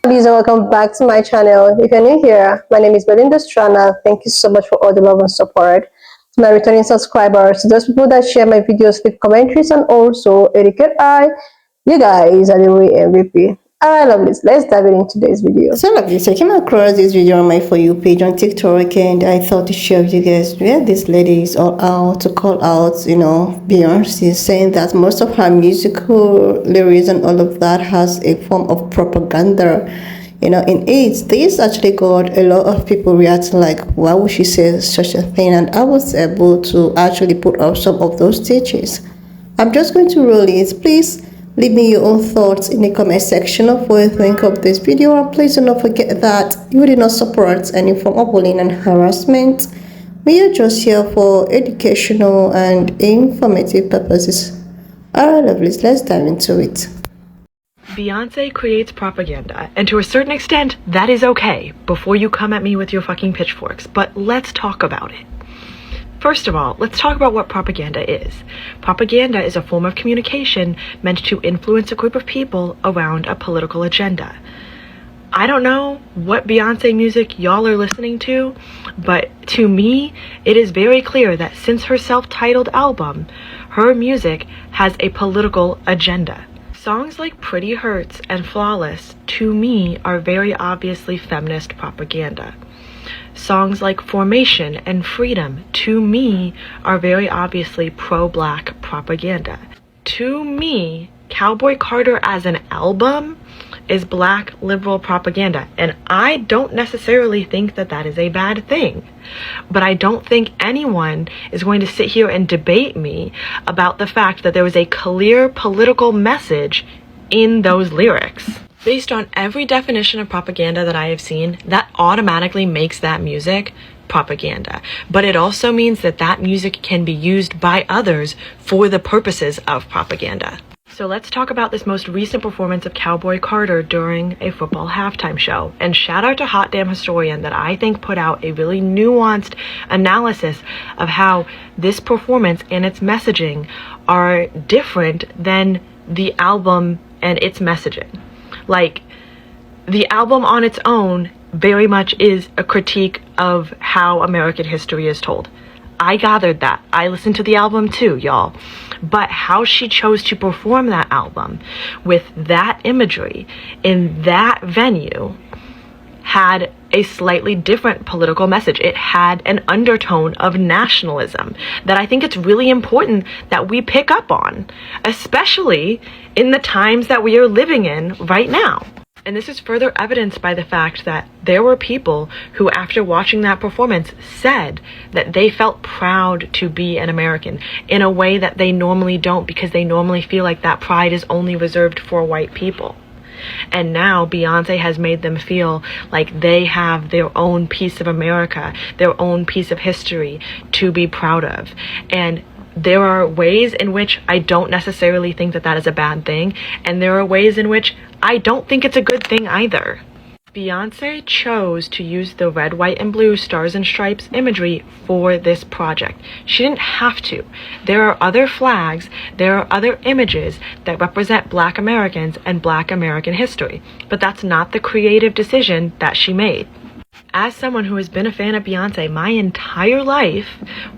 Please welcome back to my channel. If you're new here, my name is Belinda Strana. Thank you so much for all the love and support. To my returning subscribers, to those people that share my videos with commentaries and also educate you guys are the real MVP. Alright, lovelies, let's dive into today's video. So lovely. So I came across this video on my For You page on TikTok, and I thought to share with you guys where this lady is all out to call out, Beyonce, saying that most of her musical lyrics and all of that has a form of propaganda, in it. This actually got a lot of people reacting like, why would she say such a thing? And I was able to actually put up some of those stitches. I'm just going to roll it. Please leave me your own thoughts in the comment section of what you think of this video, and please do not forget that you do not support any form of bullying and harassment. We are just here for educational and informative purposes. Alright lovelies, let's dive into it. Beyonce creates propaganda, and to a certain extent, that is okay, before you come at me with your fucking pitchforks, but let's talk about it. First of all, let's talk about what propaganda is. Propaganda is a form of communication meant to influence a group of people around a political agenda. I don't know what Beyonce music y'all are listening to, but to me, it is very clear that since her self-titled album, her music has a political agenda. Songs like Pretty Hurts and Flawless, to me, are very obviously feminist propaganda. Songs like Formation and Freedom, to me, are very obviously pro-black propaganda. To me, Cowboy Carter as an album is black liberal propaganda, and I don't necessarily think that that is a bad thing. But I don't think anyone is going to sit here and debate me about the fact that there was a clear political message in those lyrics. Based on every definition of propaganda that I have seen, that automatically makes that music propaganda. But it also means that that music can be used by others for the purposes of propaganda. So let's talk about this most recent performance of Cowboy Carter during a football halftime show. And shout out to Hot Damn Historian that I think put out a really nuanced analysis of how this performance and its messaging are different than the album and its messaging. Like, the album on its own very much is a critique of how American history is told. I gathered that. I listened to the album too, y'all. But how she chose to perform that album with that imagery in that venue had a slightly different political message. It had an undertone of nationalism that I think it's really important that we pick up on, especially in the times that we are living in right now. And this is further evidenced by the fact that there were people who, after watching that performance, said that they felt proud to be an American in a way that they normally don't, because they normally feel like that pride is only reserved for white people. And now Beyonce has made them feel like they have their own piece of America, their own piece of history to be proud of. And there are ways in which I don't necessarily think that that is a bad thing, and there are ways in which I don't think it's a good thing either. Beyonce chose to use the red, white, and blue stars and stripes imagery for this project. She didn't have to. There are other flags, there are other images that represent Black Americans and Black American history, but that's not the creative decision that she made. As someone who has been a fan of Beyonce my entire life,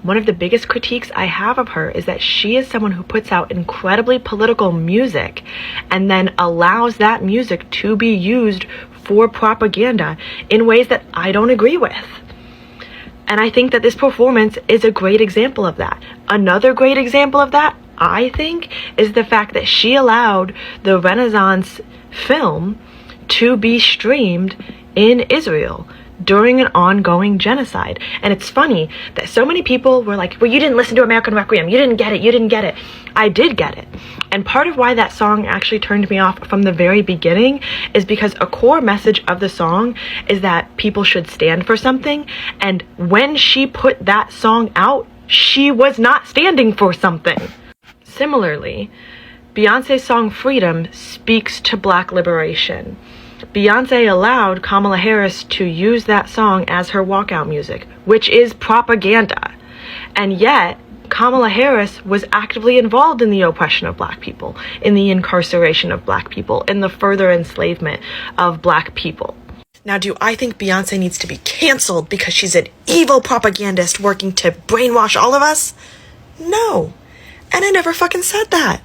one of the biggest critiques I have of her is that she is someone who puts out incredibly political music and then allows that music to be used for propaganda in ways that I don't agree with. And I think that this performance is a great example of that. Another great example of that, I think, is the fact that she allowed the Renaissance film to be streamed in Israel during an ongoing genocide. And it's funny that so many people were like, well, you didn't listen to American Requiem, you didn't get it. I did get it. And part of why that song actually turned me off from the very beginning is because a core message of the song is that people should stand for something. And when she put that song out, she was not standing for something. Similarly, Beyonce's song Freedom speaks to Black liberation. Beyonce allowed Kamala Harris to use that song as her walkout music, which is propaganda. And yet, Kamala Harris was actively involved in the oppression of black people, in the incarceration of black people, in the further enslavement of black people. Now, do I think Beyonce needs to be canceled because she's an evil propagandist working to brainwash all of us? No. And I never fucking said that.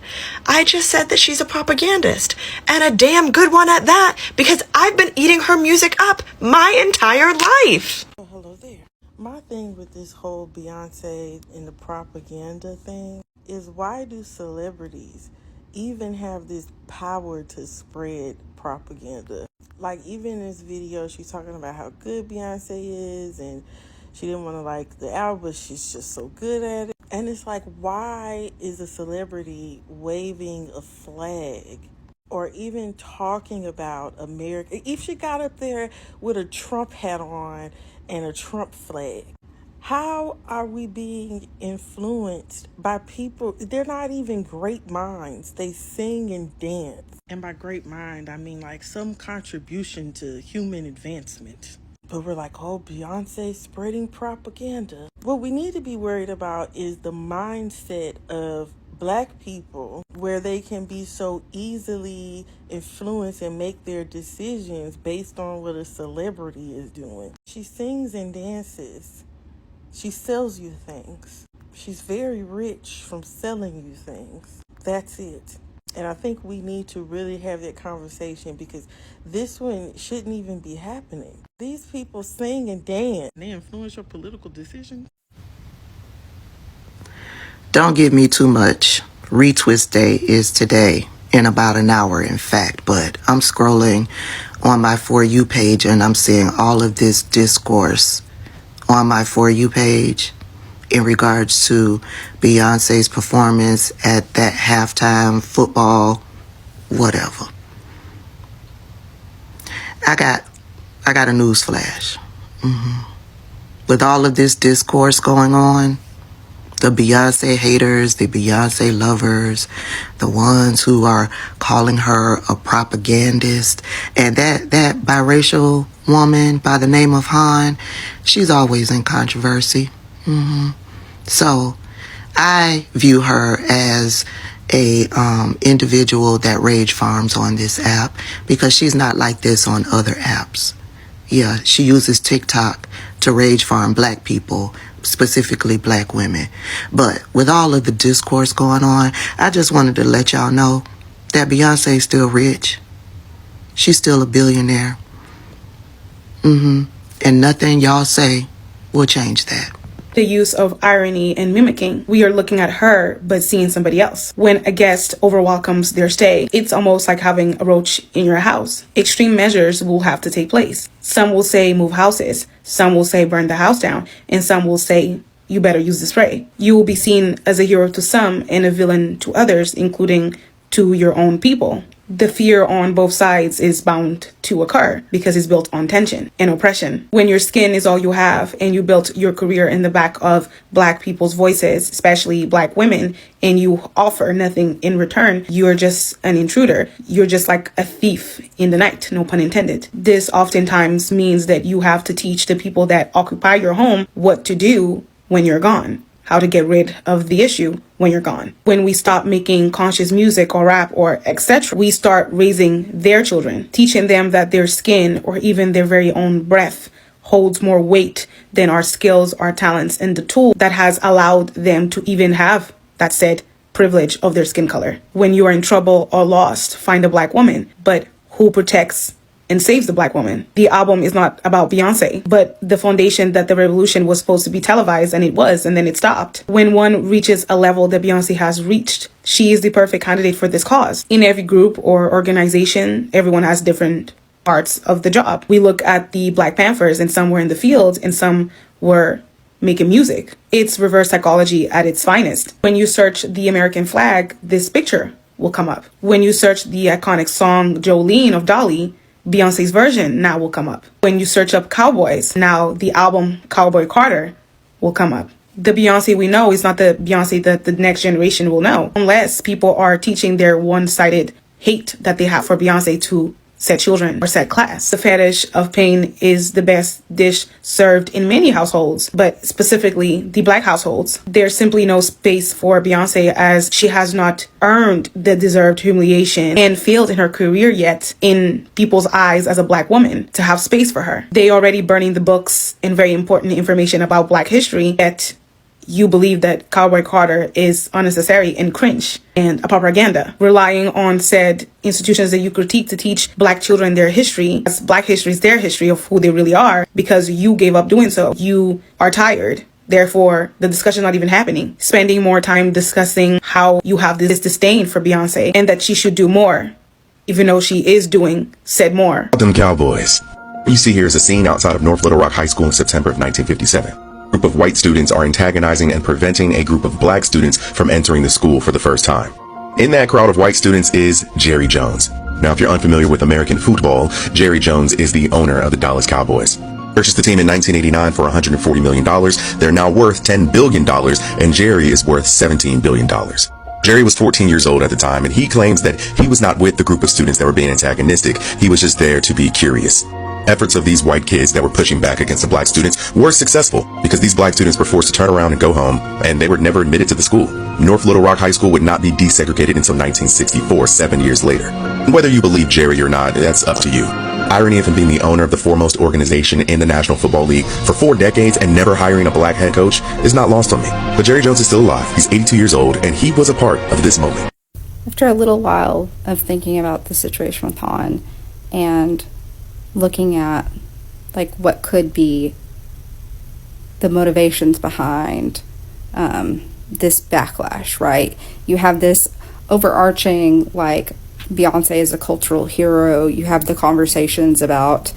I just said that she's a propagandist, and a damn good one at that, because I've been eating her music up my entire life. Oh, hello there. My thing with this whole Beyonce and the propaganda thing is, why do celebrities even have this power to spread propaganda? Like, even in this video, she's talking about how good Beyonce is, and she didn't want to like the album, but she's just so good at it. And it's like, why is a celebrity waving a flag or even talking about America? If she got up there with a Trump hat on and a Trump flag, how are we being influenced by people? They're not even great minds. They sing and dance. And by great mind, I mean like some contribution to human advancement. But we're like, oh, Beyonce spreading propaganda. What we need to be worried about is the mindset of black people, where they can be so easily influenced and make their decisions based on what a celebrity is doing. She sings and dances. She sells you things. She's very rich from selling you things. That's it. And I think we need to really have that conversation, because this one shouldn't even be happening. These people sing and dance. They influence your political decisions. Don't give me too much. Retwist day is today, in about an hour, in fact. But I'm scrolling on my For You page, and I'm seeing all of this discourse on my For You page in regards to Beyonce's performance at that halftime football, whatever. I got a news flash. With all of this discourse going on, the Beyonce haters, the Beyonce lovers, the ones who are calling her a propagandist, and that biracial woman by the name of Han, she's always in controversy. So I view her as a individual that rage farms on this app, because she's not like this on other apps. Yeah, she uses TikTok to rage farm black people, specifically black women. But with all of the discourse going on, I just wanted to let y'all know that Beyonce is still rich. She's still a billionaire. And nothing y'all say will change that. The use of irony and mimicking. We are looking at her, but seeing somebody else. When a guest overwelcomes their stay, it's almost like having a roach in your house. Extreme measures will have to take place. Some will say move houses. Some will say burn the house down. And some will say you better use the spray. You will be seen as a hero to some and a villain to others, including to your own people. The fear on both sides is bound to occur because it's built on tension and oppression. When your skin is all you have and you built your career in the back of black people's voices, especially black women, and you offer nothing in return, you're just an intruder. You're just like a thief in the night, no pun intended. This oftentimes means that you have to teach the people that occupy your home what to do when you're gone. How to get rid of the issue when you're gone. When we stop making conscious music or rap or etc., we start raising their children, teaching them that their skin or even their very own breath holds more weight than our skills, our talents, and the tool that has allowed them to even have that said privilege of their skin color. When you are in trouble or lost, find a black woman, but who protects and saves the black woman. The album is not about Beyonce, but the foundation that the revolution was supposed to be televised, and it was, and then it stopped. When one reaches a level that Beyonce has reached, she is the perfect candidate for this cause. In every group or organization, everyone has different parts of the job. We look at the Black Panthers, and some were in the field and some were making music. It's reverse psychology at its finest. When you search the American flag, this picture will come up. When you search the iconic song Jolene of Dolly, Beyonce's version now will come up. When you search up cowboys, now the album Cowboy Carter will come up. The Beyonce we know is not the Beyonce that the next generation will know, unless people are teaching their one-sided hate that they have for Beyonce to said children or said class. The fetish of pain is the best dish served in many households, but specifically the Black households. There's simply no space for Beyonce, as she has not earned the deserved humiliation and failed in her career yet in people's eyes as a Black woman to have space for her. They already burning the books and very important information about Black history, yet you believe that Cowboy Carter is unnecessary and cringe and a propaganda, relying on said institutions that you critique to teach Black children their history, as Black history is their history of who they really are, because you gave up doing so. You are tired. Therefore, the discussion not even happening. Spending more time discussing how you have this disdain for Beyonce and that she should do more, even though she is doing said more. Them Cowboys. What you see here is a scene outside of North Little Rock High School in September of 1957. A group of white students are antagonizing and preventing a group of Black students from entering the school for the first time. In that crowd of white students is Jerry Jones. Now, if you're unfamiliar with American football, Jerry Jones is the owner of the Dallas Cowboys. Purchased the team in 1989 for $140 million. They're now worth $10 billion, and Jerry is worth $17 billion. Jerry was 14 years old at the time, and he claims that he was not with the group of students that were being antagonistic. He was just there to be curious. Efforts of these white kids that were pushing back against the Black students were successful because these Black students were forced to turn around and go home, and they were never admitted to the school. North Little Rock High School would not be desegregated until 1964, 7 years later. Whether you believe Jerry or not, that's up to you. Irony of him being the owner of the foremost organization in the National Football League for 4 decades and never hiring a Black head coach is not lost on me. But Jerry Jones is still alive. He's 82 years old, and he was a part of this moment. After a little while of thinking about the situation with Han and looking at like what could be the motivations behind this backlash, right? You have this overarching, like, Beyonce is a cultural hero. You have the conversations about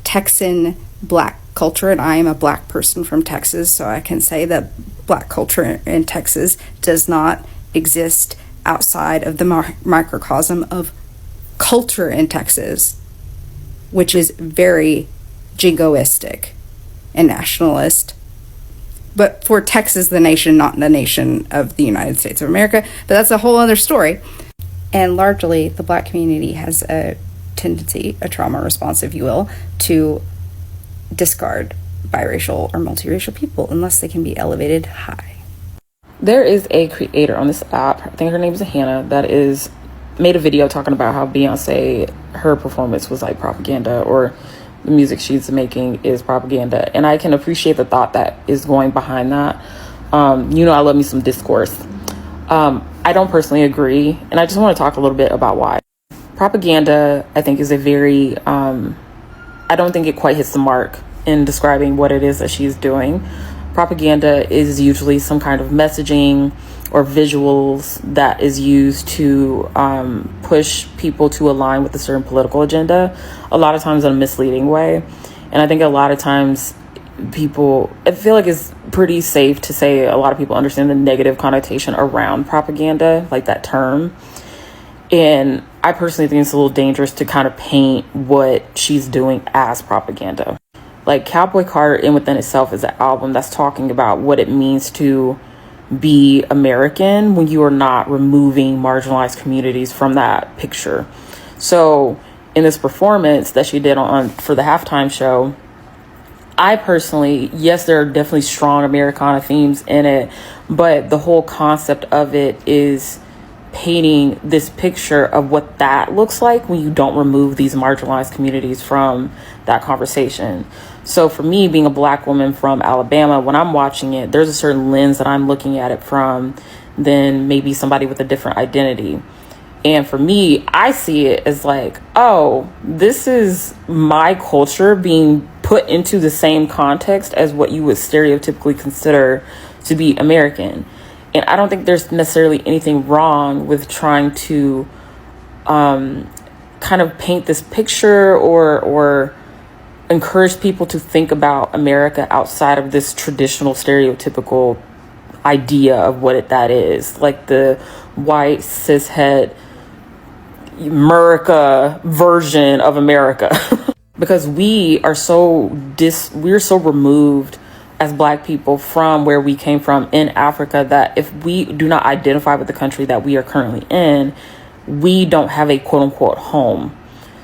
Texan Black culture, and I am a Black person from Texas, so I can say that Black culture in Texas does not exist outside of the microcosm of culture in Texas, which is very jingoistic and nationalist. But for Texas, the nation, not the nation of the United States of America. But that's a whole other story. And largely, the Black community has a tendency, a trauma response, if you will, to discard biracial or multiracial people unless they can be elevated high. There is a creator on this app, I think her name is Hannah, that is made a video talking about how Beyonce, her performance was like propaganda, or the music she's making is propaganda. And I can appreciate the thought that is going behind that. I love me some discourse. I don't personally agree, and I just want to talk a little bit about why. Propaganda, I think, is a very, I don't think it quite hits the mark in describing what it is that she's doing. Propaganda is usually some kind of messaging or visuals that is used to push people to align with a certain political agenda, a lot of times in a misleading way. And I think a lot of times I feel like it's pretty safe to say a lot of people understand the negative connotation around propaganda, like that term. And I personally think it's a little dangerous to kind of paint what she's doing as propaganda. Like Cowboy Carter in within itself is an album that's talking about what it means to be American when you are not removing marginalized communities from that picture. So in this performance that she did for the halftime show, I personally, yes, there are definitely strong Americana themes in it, but the whole concept of it is painting this picture of what that looks like when you don't remove these marginalized communities from that conversation. So for me, being a Black woman from Alabama, when I'm watching it, there's a certain lens that I'm looking at it from than maybe somebody with a different identity. And for me, I see it as like, oh, this is my culture being put into the same context as what you would stereotypically consider to be American. And I don't think there's necessarily anything wrong with trying to kind of paint this picture or encourage people to think about America outside of this traditional stereotypical idea of what that is, like the white cishet America version of America. Because we're so removed as Black people from where we came from in Africa that if we do not identify with the country that we are currently in, we don't have a quote unquote home.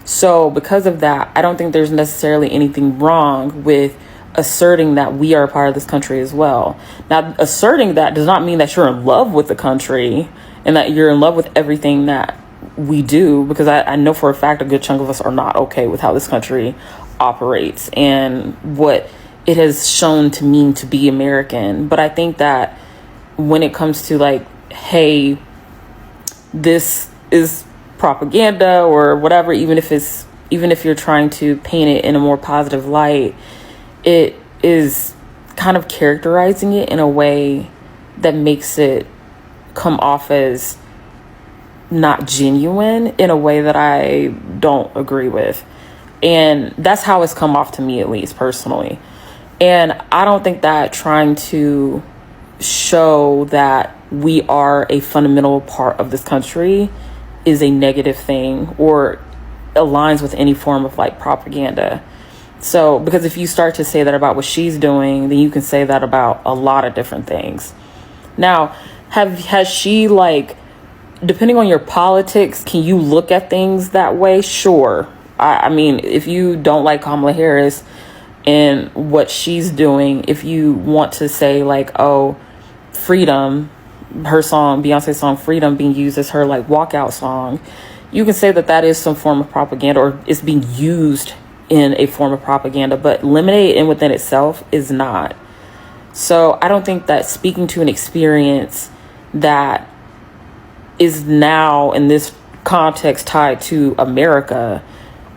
So because of that, I don't think there's necessarily anything wrong with asserting that we are a part of this country as well. Now, asserting that does not mean that you're in love with the country and that you're in love with everything that we do, because I know for a fact a good chunk of us are not okay with how this country operates and what it has shown to mean to be American. But I think that when it comes to like, hey, this is propaganda or whatever, even if you're trying to paint it in a more positive light, it is kind of characterizing it in a way that makes it come off as not genuine, in a way that I don't agree with. And that's how it's come off to me, at least personally. And I don't think that trying to show that we are a fundamental part of this country is a negative thing or aligns with any form of like propaganda. So, because if you start to say that about what she's doing, then you can say that about a lot of different things. Now, has she, like, depending on your politics, can you look at things that way? Sure. I mean, if you don't like Kamala Harris and what she's doing, if you want to say like, oh, Freedom, her song, Beyonce's song Freedom, being used as her like walkout song, you can say that that is some form of propaganda, or it's being used in a form of propaganda, but eliminate it within itself is not. So I don't think that speaking to an experience that is now in this context tied to America,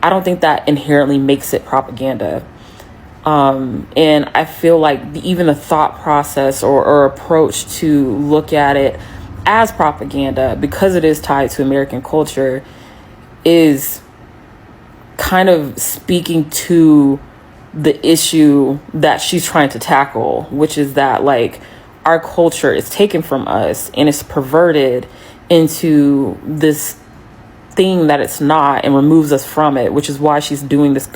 I don't think that inherently makes it propaganda. And I feel like even the thought process or approach to look at it as propaganda, because it is tied to American culture, is kind of speaking to the issue that she's trying to tackle, which is that like our culture is taken from us and it's perverted into this thing that it's not, and removes us from it, which is why she's doing this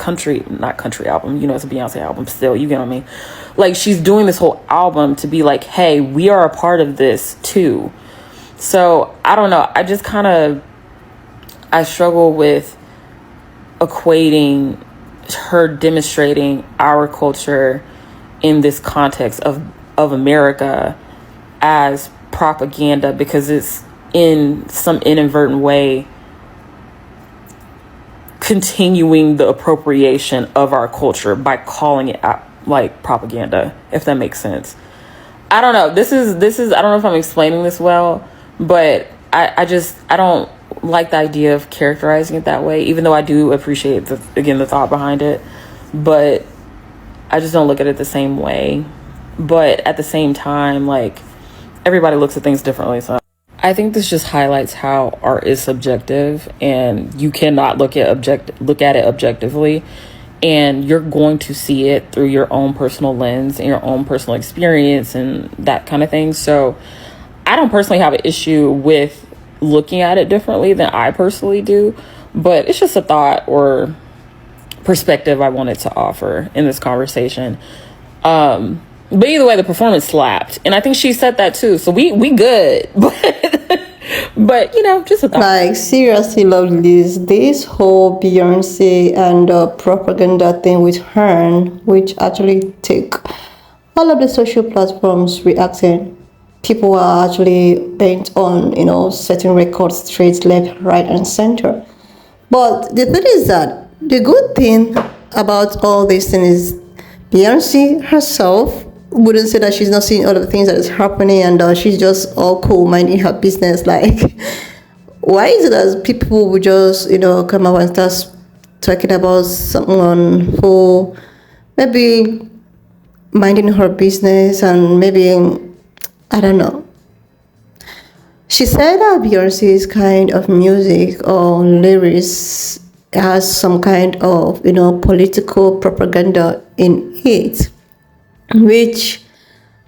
not country album, it's a Beyonce album still, you get what I mean? Like, she's doing this whole album to be like, hey, we are a part of this too. So I don't know, I struggle with equating her demonstrating our culture in this context of America as propaganda, because it's in some inadvertent way continuing the appropriation of our culture by calling it like propaganda, if that makes sense. I don't know. This is I don't know if I'm explaining this well, but I don't like the idea of characterizing it that way, even though I do appreciate the thought behind it, but I just don't look at it the same way. But at the same time, like, everybody looks at things differently, so I think this just highlights how art is subjective, and you cannot look at it objectively, and you're going to see it through your own personal lens and your own personal experience and that kind of thing. So I don't personally have an issue with looking at it differently than I personally do, but it's just a thought or perspective I wanted to offer in this conversation. But either way, the performance slapped, and I think she said that too. So we good, but just a thought. Like, seriously, lovelies, this whole Beyonce and propaganda thing with her, which actually take all of the social platforms reacting. People are actually bent on, setting records straight, left, right, and center. But the thing is that the good thing about all this thing is Beyonce herself wouldn't say that she's not seeing all of the things that is happening, and she's just all cool, minding her business. Like, why is it that people would just, come out and start talking about someone who maybe minding her business and maybe, I don't know. She said that Beyonce's kind of music or lyrics has some kind of, political propaganda in it, which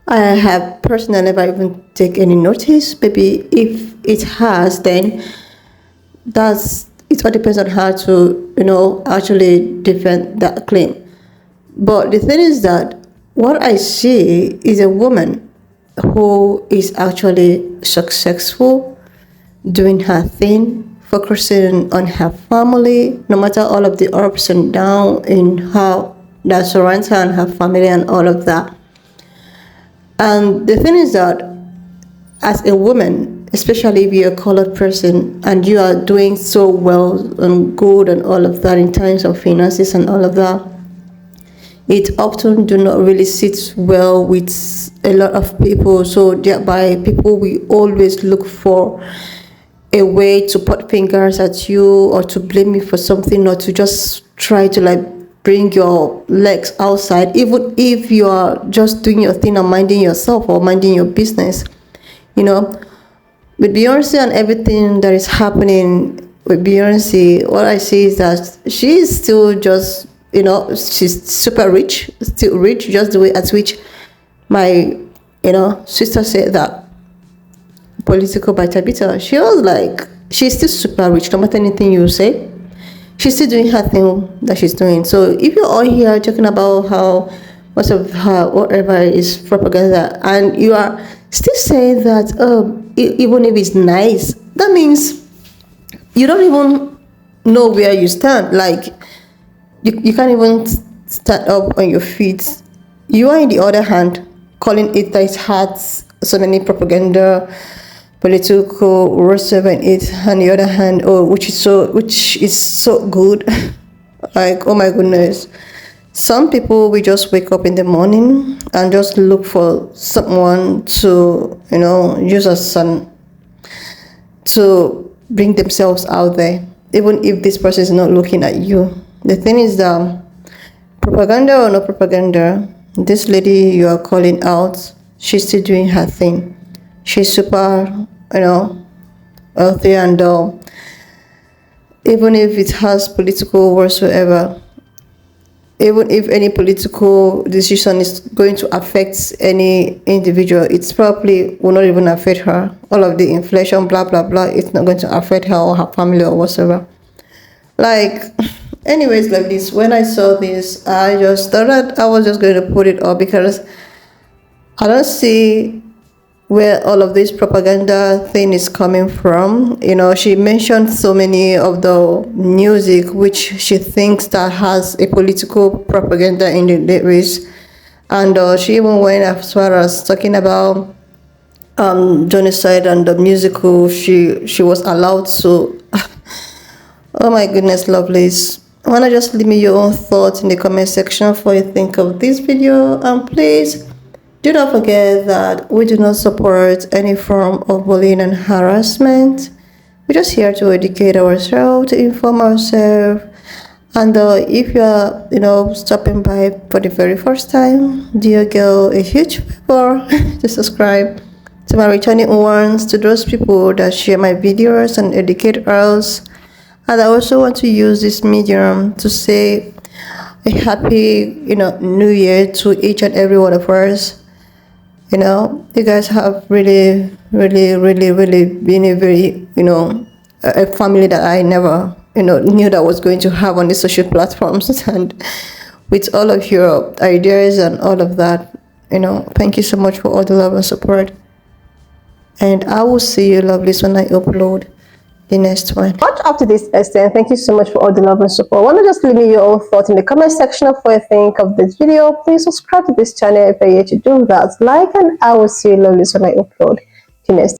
I have personally never even taken any notice. Maybe if it has, then it all depends on how to, actually defend that claim. But the thing is that what I see is a woman who is actually successful doing her thing, focusing on her family, no matter all of the ups and downs in her that surrounds her and her family and all of that. And the thing is that as a woman, especially if you're a colored person and you are doing so well and good and all of that in terms of finances and all of that, it often do not really sit well with a lot of people. So thereby people will always look for a way to put fingers at you or to blame you for something, or to just try to like bring your legs outside, even if you are just doing your thing and minding yourself or minding your business. You know, with Beyonce and everything that is happening with Beyonce, what I see is that she is still just, you know, she's super rich, still rich, just the way at which my, you know, sister said that political by Tabitha. She was like, she's still super rich, no matter anything you say. She's still doing her thing that she's doing. So if you're all here talking about how most of her whatever is propaganda, and you are still saying that even if it's nice, that means you don't even know where you stand. Like you can't even stand up on your feet. You are, in the other hand, calling it that it has so many propaganda, political whatsoever in it, on the other hand, which is so good. Like, oh my goodness, some people will just wake up in the morning and just look for someone to, you know, use as sun to bring themselves out there, even if this person is not looking at you. The thing is that propaganda or no propaganda, this lady you are calling out, she's still doing her thing. She's super, you know, healthy, and even if it has political whatsoever, even if any political decision is going to affect any individual, it's probably will not even affect her. All of the inflation, blah blah blah, it's not going to affect her or her family or whatsoever. Like, anyways, like this, when I saw this, I just thought that I was just going to put it up because I don't see where all of this propaganda thing is coming from. You know, she mentioned so many of the music which she thinks that has a political propaganda in the lyrics, and she even went as far as talking about genocide and the musical she was allowed to. Oh my goodness, lovelies. Wanna just leave me your own thoughts in the comment section for you think of this video, and please do not forget that we do not support any form of bullying and harassment. We're just here to educate ourselves, to inform ourselves. And if you are, you know, stopping by for the very first time, dear girl, a huge favor to subscribe. To my returning ones, to those people that share my videos and educate us. And I also want to use this medium to say a happy, you know, New Year to each and every one of us. You know, you guys have really, really, really, really been a very, you know, a family that I never, you know, knew that was going to have on the social platforms. And with all of your ideas and all of that, you know, thank you so much for all the love and support. And I will see you lovelies when I upload the next one. Watch up to this extent. Thank you so much for all the love and support. Want to just leave me your own thoughts in the comment section of what you think of this video. Please subscribe to this channel if you're yet to do that. Like, and I will see you lovelies when I upload the next